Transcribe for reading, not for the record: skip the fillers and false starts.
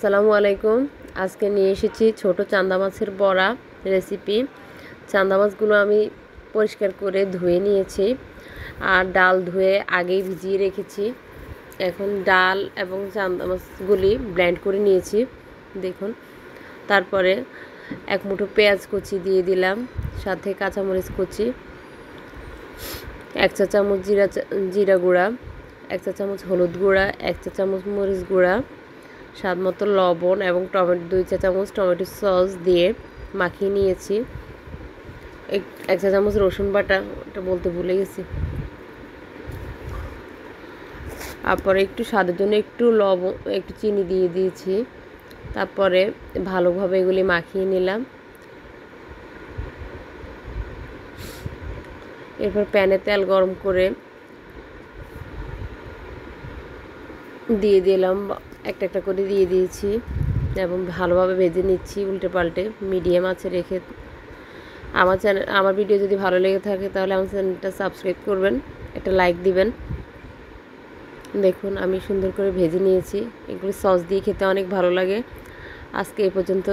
আসসালামু আলাইকুম। আজকে নিয়ে এসেছি ছোট চান্দা মাছের বড়া রেসিপি। চান্দা মাছগুলো আমি পরিষ্কার করে ধুয়ে নিয়েছি আর ডাল ধুয়ে আগেই ভিজিয়ে রেখেছি। এখন ডাল এবং চান্দা মাছগুলি ব্লেন্ড করে নিয়েছি দেখুন। তারপরে এক মুঠো পেঁয়াজ কুচি দিয়ে দিলাম, সাথে কাঁচামরিচ কুচি, 1 চা চামচ জিরা গুঁড়া, 1 চা চামচ হলুদ গুঁড়া, 1 চা চামচ মরিচ গুঁড়া, স্বাদ মতো লবণ এবং 2 চা চামচ টমেটো সস দিয়ে মাখিয়ে নিয়েছি। 1 চা চামচ রসুন বাটা, ওটা বলতে ভুলে গেছি। তারপরে একটু স্বাদের জন্য একটু লবণ, একটু চিনি দিয়ে দিয়েছি। তারপরে ভালোভাবে এগুলি মাখিয়ে নিলাম। এরপর প্যানে তেল গরম করে দিয়ে দিলাম, একটা একটা করে দিয়ে দিয়েছি এবং ভালোভাবে ভেজে নিচ্ছি উল্টে পাল্টে মিডিয়াম আঁচে রেখে। আমার ভিডিও যদি ভালো লেগে থাকে তাহলে আমার চ্যানেলটা সাবস্ক্রাইব করবেন, একটা লাইক দিবেন। দেখুন আমি সুন্দর করে ভেজে নিয়েছি, এগুলো সস দিয়ে খেতে অনেক ভালো লাগে। আজকে এই পর্যন্ত।